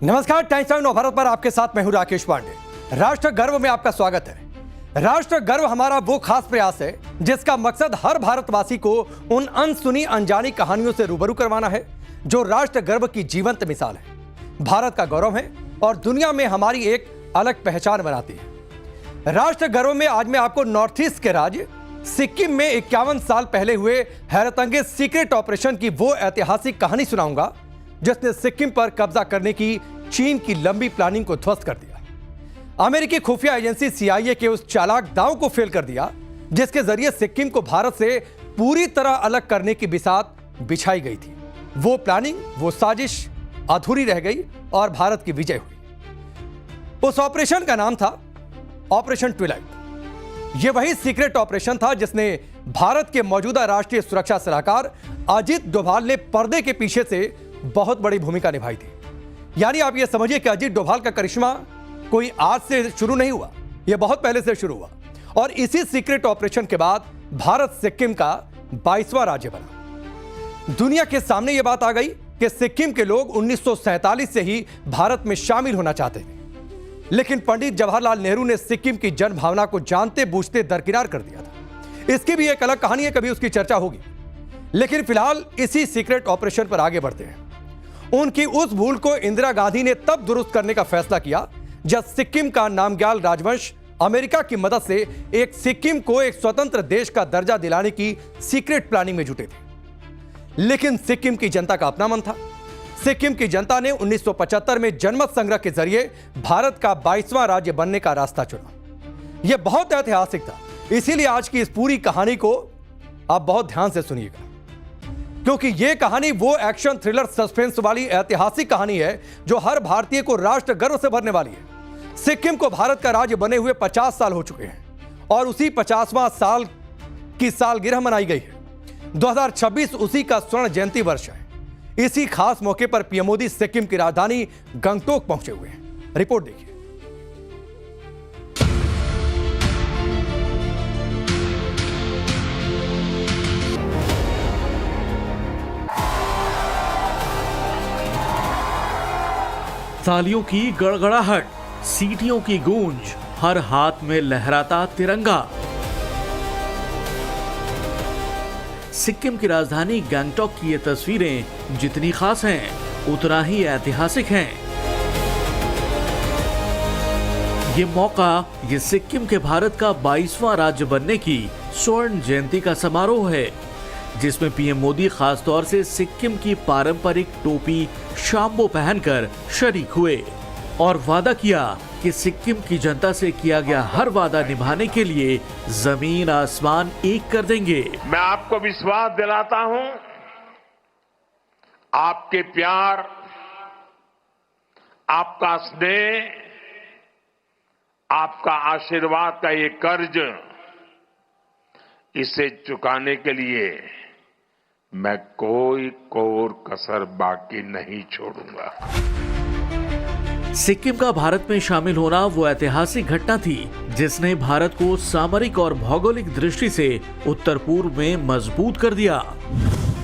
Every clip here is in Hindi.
नमस्कार, टाइम्स टाइम नवभारत पर आपके साथ मैं हूं राकेश पांडे। राष्ट्र गर्व में आपका स्वागत है। राष्ट्र गर्व हमारा वो खास प्रयास है जिसका मकसद हर भारतवासी को उन अनसुनी अनजानी कहानियों से रूबरू करवाना है जो राष्ट्र गर्व की जीवंत मिसाल है, भारत का गौरव है और दुनिया में हमारी एक अलग पहचान बनाती है। राष्ट्र गर्व में आज मैं आपको नॉर्थ ईस्ट के राज्य सिक्किम में 51 साल पहले हुए हैरतअंगेज सीक्रेट ऑपरेशन की वो ऐतिहासिक कहानी सुनाऊंगा जिसने सिक्किम पर कब्जा करने की चीन की लंबी प्लानिंग को ध्वस्त कर दिया। अमेरिकी खुफिया एजेंसी CIA के उस चालाक दांव को फेल कर दिया जिसके जरिए सिक्किम को भारत से पूरी तरह अलग करने की बिसात बिछाई गई थी। वो प्लानिंग, वो साजिश अधूरी रह गई और भारत की विजय हुई। उस ऑपरेशन का नाम था ऑपरेशन ट्विलाइट। यह वही सीक्रेट ऑपरेशन था जिसने भारत के मौजूदा राष्ट्रीय सुरक्षा सलाहकार अजीत डोभाल ने पर्दे के पीछे से बहुत बड़ी भूमिका निभाई थी। यानी आप ये समझिए कि अजीत डोभाल का करिश्मा कोई आज से शुरू नहीं हुआ, यह बहुत पहले से शुरू हुआ और इसी सीक्रेट ऑपरेशन के बाद भारत सिक्किम का 22वां राज्य बना। दुनिया के सामने यह बात आ गई कि सिक्किम के लोग 1947 से ही भारत में शामिल होना चाहते थे, लेकिन पंडित जवाहरलाल नेहरू ने सिक्किम की जन भावना को जानते बूझते दरकिनार कर दिया था। इसकी भी एक अलग कहानी है, कभी उसकी चर्चा होगी। लेकिन फिलहाल इसी सीक्रेट ऑपरेशन पर आगे बढ़ते हैं। उनकी उस भूल को इंदिरा गांधी ने तब दुरुस्त करने का फैसला किया जब सिक्किम का नामग्याल राजवंश अमेरिका की मदद से एक सिक्किम को एक स्वतंत्र देश का दर्जा दिलाने की सीक्रेट प्लानिंग में जुटे थे। लेकिन सिक्किम की जनता का अपना मन था। सिक्किम की जनता ने 1975 में जनमत संग्रह के जरिए भारत का 22वां राज्य बनने का रास्ता चुना। यह बहुत ऐतिहासिक था, इसीलिए आज की इस पूरी कहानी को आप बहुत ध्यान से सुनिएगा, क्योंकि यह कहानी वो एक्शन थ्रिलर सस्पेंस वाली ऐतिहासिक कहानी है जो हर भारतीय को राष्ट्र गर्व से भरने वाली है। सिक्किम को भारत का राज्य बने हुए 50 साल हो चुके हैं और उसी 50वां साल की सालगिरह मनाई गई है। 2026 उसी का स्वर्ण जयंती वर्ष है। इसी खास मौके पर पीएम मोदी सिक्किम की राजधानी गंगटोक पहुंचे हुए हैं। रिपोर्ट देखिए। तालियों की गड़गड़ाहट, सीटियों की गूंज, हर हाथ में लहराता तिरंगा। सिक्किम की राजधानी गंगटोक की ये तस्वीरें जितनी खास हैं, उतना ही ऐतिहासिक हैं। ये मौका, ये सिक्किम के भारत का 22वां राज्य बनने की स्वर्ण जयंती का समारोह है, जिसमें पीएम मोदी खास तौर से सिक्किम की पारंपरिक टोपी शाम्बो पहनकर शरीक हुए और वादा किया कि सिक्किम की जनता से किया गया हर वादा निभाने के लिए जमीन आसमान एक कर देंगे। मैं आपको विश्वास दिलाता हूं, आपके प्यार, आपका स्नेह, आपका आशीर्वाद का ये कर्ज, इसे चुकाने के लिए मैं कोई कोर कसर बाकी नहीं छोड़ूंगा। सिक्किम का भारत में शामिल होना वो ऐतिहासिक घटना थी जिसने भारत को सामरिक और भौगोलिक दृष्टि से उत्तर पूर्व में मजबूत कर दिया।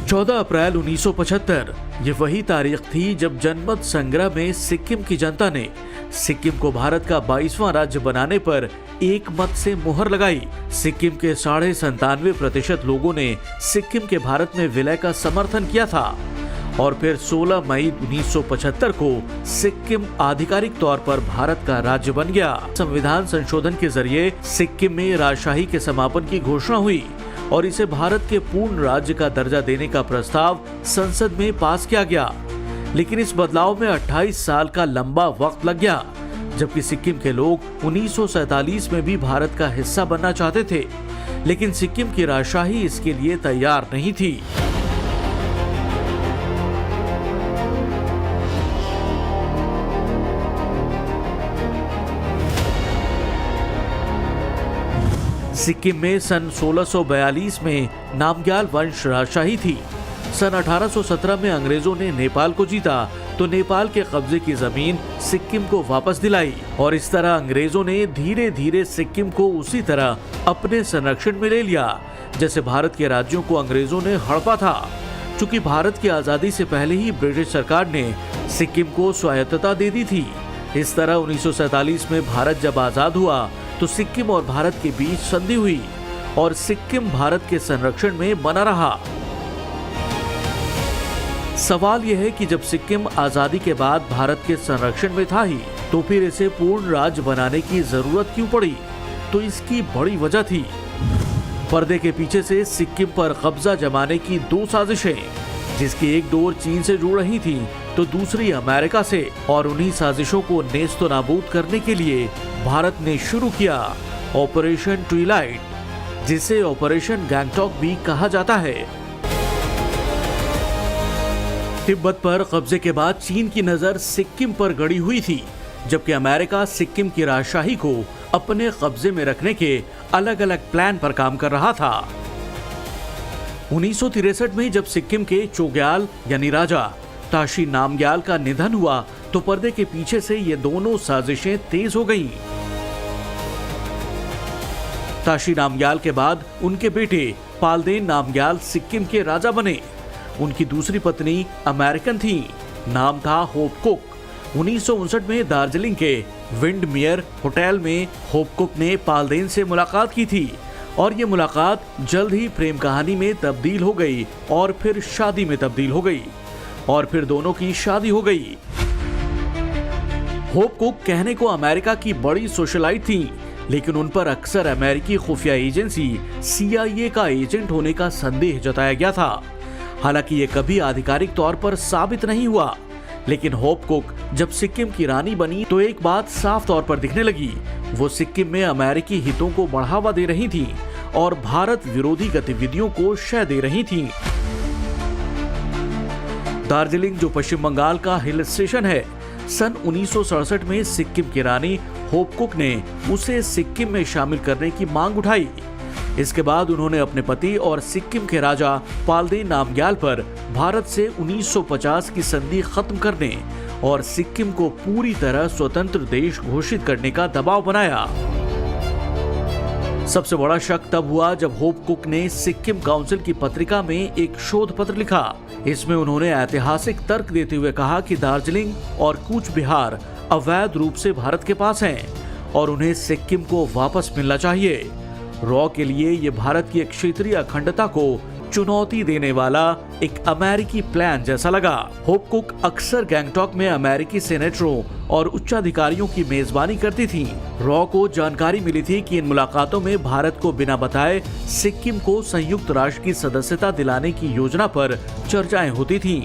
14 अप्रैल 1975 ये वही तारीख थी जब जनमत संग्रह में सिक्किम की जनता ने सिक्किम को भारत का 22वां राज्य बनाने पर एक मत से मुहर लगाई। सिक्किम के 97.5% लोगों ने सिक्किम के भारत में विलय का समर्थन किया था और फिर 16 मई 1975 को सिक्किम आधिकारिक तौर पर भारत का राज्य बन गया। संविधान संशोधन के जरिए सिक्किम में राजशाही के समापन की घोषणा हुई और इसे भारत के पूर्ण राज्य का दर्जा देने का प्रस्ताव संसद में पास किया गया। लेकिन इस बदलाव में 28 साल का लंबा वक्त लग गया, जबकि सिक्किम के लोग 1947 में भी भारत का हिस्सा बनना चाहते थे, लेकिन सिक्किम की राजशाही इसके लिए तैयार नहीं थी। सिक्किम में सन 1642 में नामग्याल वंश राजशाही थी। सन 1817 में अंग्रेजों ने नेपाल को जीता तो नेपाल के कब्जे की जमीन सिक्किम को वापस दिलाई और इस तरह अंग्रेजों ने धीरे धीरे सिक्किम को उसी तरह अपने संरक्षण में ले लिया जैसे भारत के राज्यों को अंग्रेजों ने हड़पा था। चूंकि भारत की आजादी से पहले ही ब्रिटिश सरकार ने सिक्किम को स्वायत्तता दे दी थी। इस तरह 1947 में भारत जब आजाद हुआ तो सिक्किम और भारत के बीच संधि हुई और सिक्किम भारत के संरक्षण में बना रहा। सवाल यह है कि जब सिक्किम आजादी के बाद भारत के संरक्षण में था ही, तो फिर इसे पूर्ण राज्य बनाने की जरूरत क्यों पड़ी? तो इसकी बड़ी वजह थी पर्दे के पीछे से सिक्किम पर कब्जा जमाने की दो साजिशें, जिसकी एक डोर चीन से जुड़ रही थी तो दूसरी अमेरिका से। और उन्हीं साजिशों को नेस्तो नाबूद करने के लिए भारत ने शुरू किया ऑपरेशन ट्विलाइट, जिसे ऑपरेशन गैंगटॉक भी कहा जाता है। तिब्बत पर कब्जे के बाद चीन की नजर सिक्किम पर गड़ी हुई थी, जबकि अमेरिका सिक्किम की राजशाही को अपने कब्जे में रखने के अलग अलग प्लान पर काम कर रहा था। 1963 में जब सिक्किम के चोग्याल यानी राजा ताशी नामग्याल का निधन हुआ तो पर्दे के पीछे से ये दोनों साजिशें तेज हो गईं। ताशी नामग्याल के बाद उनके बेटे पालदेन नामग्याल सिक्किम के राजा बने। उनकी दूसरी पत्नी अमेरिकन थी, नाम था होप कुक। 1959 में दार्जिलिंग के विंडमियर होटल में होप कुक ने पालदेन से मुलाकात की थी और ये मुलाकात जल्द ही प्रेम कहानी में तब्दील हो गई और फिर शादी में तब्दील हो गई और फिर दोनों की शादी हो गई। होप कुक कहने को अमेरिका की बड़ी सोशलाइट थी, लेकिन उन पर अक्सर अमेरिकी खुफिया एजेंसी CIA का एजेंट होने का संदेह जताया गया था। हालांकि ये कभी आधिकारिक तौर पर साबित नहीं हुआ, लेकिन होप कुक जब सिक्किम की रानी बनी तो एक बात साफ तौर पर दिखने लगी। वो सिक्किम में अमेरिकी हितों को बढ़ावा दे रही थी और भारत विरोधी गतिविधियों को शह दे रही थी। दार्जिलिंग, जो पश्चिम बंगाल का हिल स्टेशन है, सन 1967 में सिक्किम की रानी होप कुक ने उसे सिक्किम में शामिल करने की मांग उठाई। इसके बाद उन्होंने अपने पति और सिक्किम के राजा पालदेन नामग्याल पर भारत से 1950 की संधि खत्म करने और सिक्किम को पूरी तरह स्वतंत्र देश घोषित करने का दबाव बनाया। सबसे बड़ा शक तब हुआ जब होप कुक ने सिक्किम काउंसिल की पत्रिका में एक शोध पत्र लिखा। इसमें उन्होंने ऐतिहासिक तर्क देते हुए कहा कि दार्जिलिंग और कूच बिहार अवैध रूप से भारत के पास हैं और उन्हें सिक्किम को वापस मिलना चाहिए। रॉ के लिए ये भारत की क्षेत्रीय अखंडता को चुनौती देने वाला एक अमेरिकी प्लान जैसा लगा। होप कुक अक्सर गैंगटॉक में अमेरिकी सेनेटरों और उच्चाधिकारियों की मेजबानी करती थी। रॉ को जानकारी मिली थी कि इन मुलाकातों में भारत को बिना बताए सिक्किम को संयुक्त राष्ट्र की सदस्यता दिलाने की योजना पर चर्चाएं होती थीं।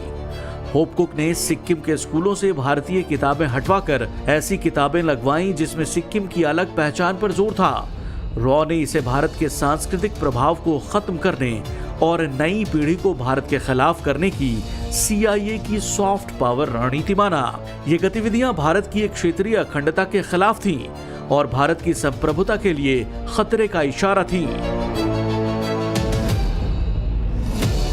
होप कुक ने सिक्किम के स्कूलों से भारतीय किताबें हटवाकर ऐसी किताबें लगवाईं जिसमें सिक्किम की अलग पहचान पर जोर था। रॉ ने इसे भारत के सांस्कृतिक प्रभाव को खत्म करने और नई पीढ़ी को भारत के खिलाफ करने की CIA की सॉफ्ट पावर रणनीति माना। ये गतिविधियां भारत की एक क्षेत्रीय अखंडता के खिलाफ थीं और भारत की संप्रभुता के लिए खतरे का इशारा थीं।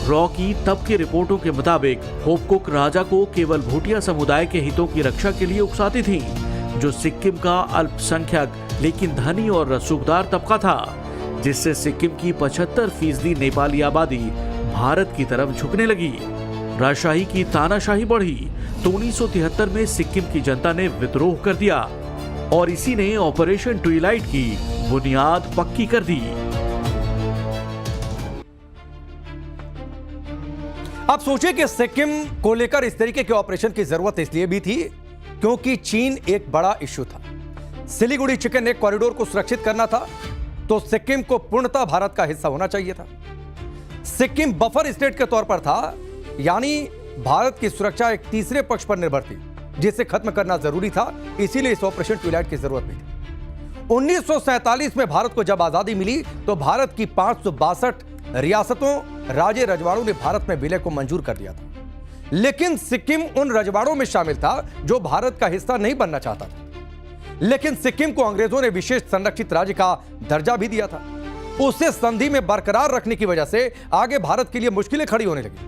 रॉ की तब की रिपोर्टों के मुताबिक होप कुक राजा को केवल भूटिया समुदाय के हितों की रक्षा के लिए उकसाती थीं, जो सिक्किम का अल्पसंख्यक लेकिन धनी और रसूखदार तबका था, जिससे सिक्किम की 75% नेपाली आबादी भारत की तरफ झुकने लगी। राजशाही की तानाशाही बढ़ी तो 1973 में सिक्किम की जनता ने विद्रोह कर दिया और इसी ने ऑपरेशन ट्विलाइट की बुनियाद पक्की कर दी। आप सोचिए कि सिक्किम को लेकर इस तरीके के ऑपरेशन की जरूरत इसलिए भी थी क्योंकि चीन एक बड़ा इश्यू था। सिलीगुड़ी चिकन नेक कॉरिडोर को सुरक्षित करना था तो सिक्किम को पूर्णतः भारत का हिस्सा होना चाहिए था। सिक्किम बफर स्टेट के तौर पर था, यानी भारत की सुरक्षा एक तीसरे पक्ष पर निर्भर थी जिसे खत्म करना जरूरी था। इसीलिए इस ऑपरेशन ट्विलाइट की जरूरत भी थी। 1947 में भारत को जब आजादी मिली तो भारत की 562 रियासतों, राज्य रजवाड़ों ने भारत में विलय को मंजूर कर दिया था, लेकिन सिक्किम उन रजवाड़ों में शामिल था जो भारत का हिस्सा नहीं बनना चाहता था। लेकिन सिक्किम को अंग्रेजों ने विशेष संरक्षित राज्य का दर्जा भी दिया था। उसे संधि में बरकरार रखने की वजह से आगे भारत के लिए मुश्किलें खड़ी होने लगी,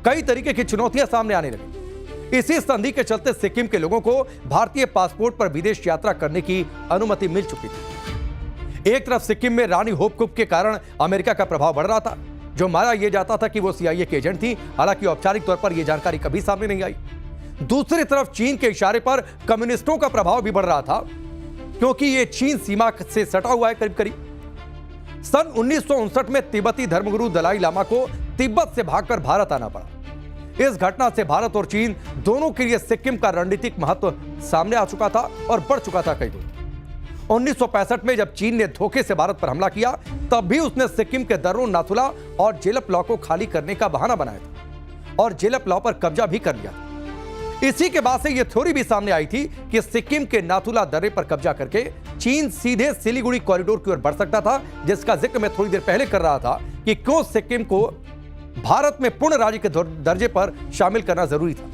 कई तरीके की चुनौतियां सामने आने लगी। इसी संधि के चलते सिक्किम के लोगों को भारतीय पासपोर्ट पर विदेश यात्रा करने की अनुमति मिल चुकी थी। एक तरफ सिक्किम में रानी होप कुक के कारण अमेरिका का प्रभाव बढ़ रहा था, जो माना यह जाता था कि वो CIA के एजेंट थी। हालांकि औपचारिक तौर पर यह जानकारी कभी सामने नहीं आई। दूसरी तरफ चीन के इशारे पर कम्युनिस्टों का प्रभाव भी बढ़ रहा था, क्योंकि यह चीन सीमा से सटा हुआ है करीब करीब। सन 1959 में तिब्बती धर्मगुरु दलाई लामा को तिब्बत से भागकर भारत आना पड़ा। इस घटना से भारत और चीन दोनों के लिए सिक्किम का रणनीतिक महत्व सामने आ चुका था और बढ़ चुका था कई गुना। 1965 में जब चीन ने धोखे से भारत पर हमला किया, तब भी उसने सिक्किम के दर्रों, नाथुला और जेलप लॉ को खाली करने का बहाना बनाया था और जेलप लॉ पर कब्जा भी कर लिया था। इसी के बाद से यह थ्योरी भी सामने आई थी कि सिक्किम के नाथुला दर्रे पर कब्जा करके चीन सीधे सिलीगुड़ी कॉरिडोर की ओर बढ़ सकता था, जिसका जिक्र मैं थोड़ी देर पहले कर रहा था कि क्यों सिक्किम को भारत में पूर्ण राज्य के दर्जे पर शामिल करना जरूरी था।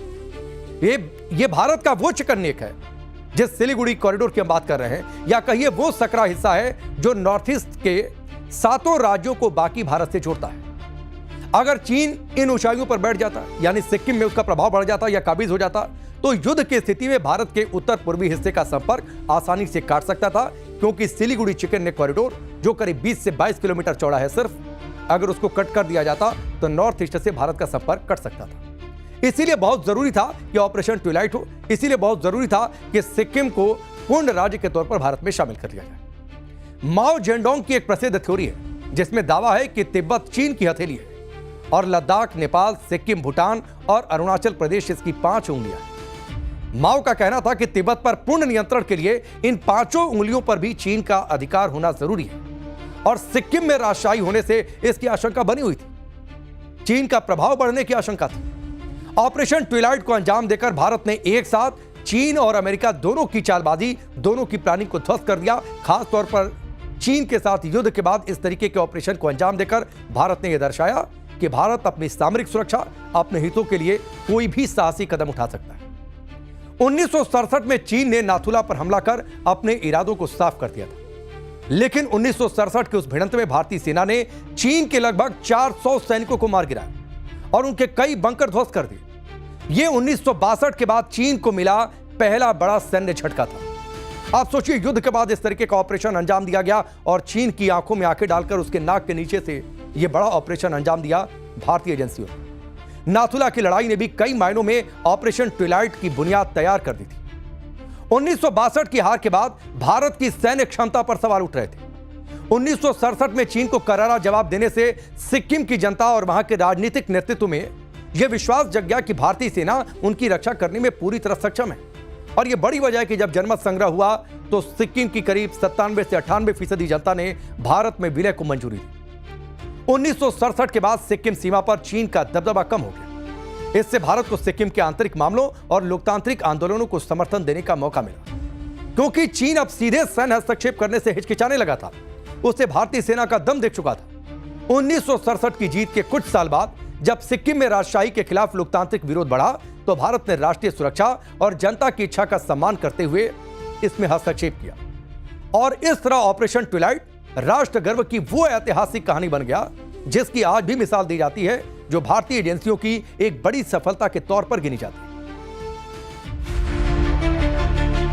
ये भारत का वो चिकन नेक है जिस सिलीगुड़ी कॉरिडोर की हम बात कर रहे हैं, या कहिए वो सकरा हिस्सा है जो नॉर्थ ईस्ट के 7 राज्यों को बाकी भारत से जोड़ता है। अगर चीन इन ऊंचाइयों पर बैठ जाता, यानी सिक्किम में उसका प्रभाव बढ़ जाता या काबिज हो जाता, तो युद्ध की स्थिति में भारत के उत्तर पूर्वी हिस्से का संपर्क आसानी से काट सकता था, क्योंकि सिलीगुड़ी चिकन नेक कॉरिडोर जो करीब 20 से 22 किलोमीटर चौड़ा है, सिर्फ अगर उसको कट कर दिया जाता तो नॉर्थ ईस्ट से भारत का संपर्क कट सकता था। इसीलिए बहुत जरूरी था कि ऑपरेशन ट्विलाइट हो, इसीलिए बहुत जरूरी था कि सिक्किम को पूर्ण राज्य के तौर पर भारत में शामिल कर लिया जाए। माओ जेडोंग की एक प्रसिद्ध थ्योरी है जिसमें दावा है कि तिब्बत चीन की हथेली है और लद्दाख, नेपाल, सिक्किम, भूटान और अरुणाचल प्रदेश इसकी 5 उंगलियां हैं। माओ का कहना था कि तिब्बत पर पूर्ण नियंत्रण के लिए इन 5 उंगलियों पर भी चीन का अधिकार होना जरूरी है और सिक्किम में राजशाही होने से इसकी आशंका बनी हुई थी। चीन का प्रभाव बढ़ने की आशंका थी। ऑपरेशन ट्विलाइट को अंजाम देकर भारत ने एक साथ चीन और अमेरिका दोनों की चालबाजी, दोनों की प्लानिंग को ध्वस्त कर दिया। खास तौर पर चीन के साथ युद्ध के बाद इस तरीके के ऑपरेशन को अंजाम देकर भारत ने यह दर्शाया कि भारत अपनी सामरिक सुरक्षा, अपने हितों के लिए कोई भी साहसी कदम उठा सकता है। 1967 में चीन ने नाथुला पर हमला कर अपने इरादों को साफ कर दिया था, लेकिन 1967 के उस भिड़ंत में भारतीय सेना ने चीन के लगभग 400 सैनिकों को मार गिराया और उनके कई बंकर ध्वस्त कर दिए। यह 1962 के बाद चीन को मिला पहला बड़ा सैन्य झटका था। आप सोचिए, युद्ध के बाद इस तरीके का ऑपरेशन अंजाम दिया गया और चीन की आंखों में आंखें डालकर उसके नाक के नीचे से यह बड़ा ऑपरेशन अंजाम दिया भारतीय एजेंसियों ने। नाथुला की लड़ाई ने भी कई मायनों में ऑपरेशन ट्विलाइट की बुनियाद तैयार कर दी थी। 1962 की हार के बाद भारत की सैन्य क्षमता पर सवाल उठ रहे थे। 1967 में चीन को करारा जवाब देने से सिक्किम की जनता और वहां के राजनीतिक नेतृत्व में यह विश्वास जग गया कि भारतीय सेना उनकी रक्षा करने में पूरी तरह सक्षम है। और यह बड़ी वजह है कि जब जनमत संग्रह हुआ तो सिक्किम की करीब 97 से 98% जनता ने भारत में विलय को मंजूरी दी। 1967 के बाद सिक्किम सीमा पर चीन का दबदबा कम हो गया। इससे भारत को सिक्किम के आंतरिक मामलों और लोकतांत्रिक आंदोलनों को समर्थन देने का मौका मिला, क्योंकि चीन अब सीधे सैन्य हस्तक्षेप करने से हिचकिचाने लगा था। उसे भारतीय सेना का दम देख चुका था। 1967 की जीत के कुछ साल बाद जब सिक्किम में राजशाही के खिलाफ लोकतांत्रिक विरोध बढ़ा, तो भारत ने राष्ट्रीय सुरक्षा और जनता की इच्छा का सम्मान करते हुए इसमें हस्तक्षेप किया और इस तरह ऑपरेशन ट्विलाइट राष्ट्र गर्व की वो ऐतिहासिक कहानी बन गया जिसकी आज भी मिसाल दी जाती है, जो भारतीय एजेंसियों की एक बड़ी सफलता के तौर पर गिनी जाती है।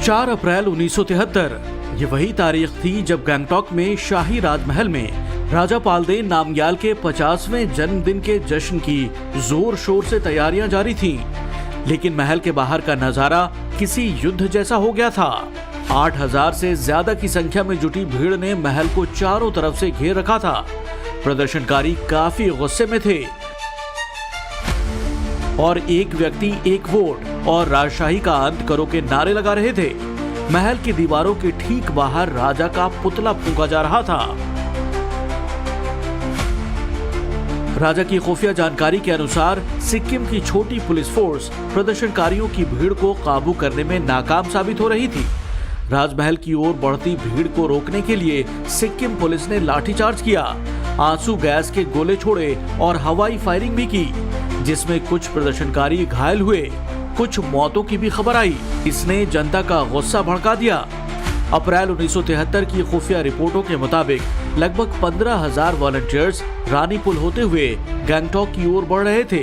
4 अप्रैल 1973 ये वही तारीख थी जब गंगटोक में शाही राजमहल में राजा पालदेन नामग्याल के 50वें जन्मदिन के जश्न की जोर शोर से तैयारियां जारी थीं। लेकिन महल के बाहर का नजारा किसी युद्ध जैसा हो गया था। 8000 से ज्यादा की संख्या में जुटी भीड़ ने महल को चारों तरफ से घेर रखा था। प्रदर्शनकारी काफी गुस्से में थे और एक व्यक्ति एक वोट और राजशाही का अंत करो के नारे लगा रहे थे। महल की दीवारों के ठीक बाहर राजा का पुतला फूंका जा रहा था। राजा की खुफिया जानकारी के अनुसार सिक्किम की छोटी पुलिस फोर्स प्रदर्शनकारियों की भीड़ को काबू करने में नाकाम साबित हो रही थी। राजमहल की ओर बढ़ती भीड़ को रोकने के लिए सिक्किम पुलिस ने लाठीचार्ज किया, आंसू गैस के गोले छोड़े और हवाई फायरिंग भी की, जिसमें कुछ प्रदर्शनकारी घायल हुए। कुछ मौतों की भी खबर आई। इसने जनता का गुस्सा भड़का दिया। अप्रैल 1973 की खुफिया रिपोर्टों के मुताबिक लगभग 15,000 वॉलंटियर्स रानीपुल होते हुए गंगटोक की ओर बढ़ रहे थे।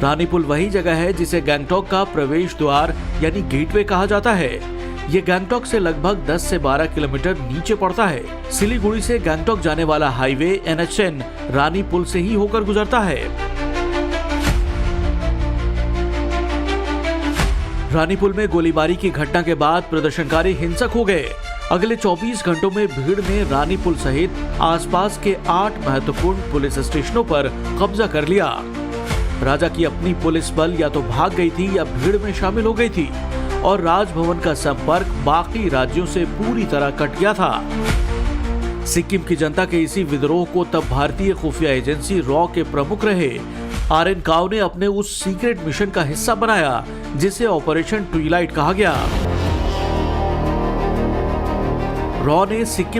रानीपुल वही जगह है जिसे गंगटोक का प्रवेश द्वार यानी गेटवे कहा जाता है। ये गैंगटॉक से लगभग 10 से 12 किलोमीटर नीचे पड़ता है। सिलीगुड़ी से गैंगटॉक जाने वाला हाईवे NH10 रानी पुल से ही होकर गुजरता है। रानी पुल में गोलीबारी की घटना के बाद प्रदर्शनकारी हिंसक हो गए। अगले 24 घंटों में भीड़ ने रानी पुल सहित आसपास के 8 महत्वपूर्ण पुलिस स्टेशनों पर कब्जा कर लिया। राजा की अपनी पुलिस बल या तो भाग गई थी या भीड़ में शामिल हो गई थी और राजभवन का संपर्क बाकी राज्यों से पूरी तरह कट गया था। सिक्किम की जनता के इसी विद्रोह को तब भारतीय खुफिया एजेंसी रॉ के प्रमुख रहे RN काव ने अपने उस सीक्रेट मिशन का हिस्सा बनाया जिसे ऑपरेशन ट्विलाइट कहा गया। रॉ ने सिक्किम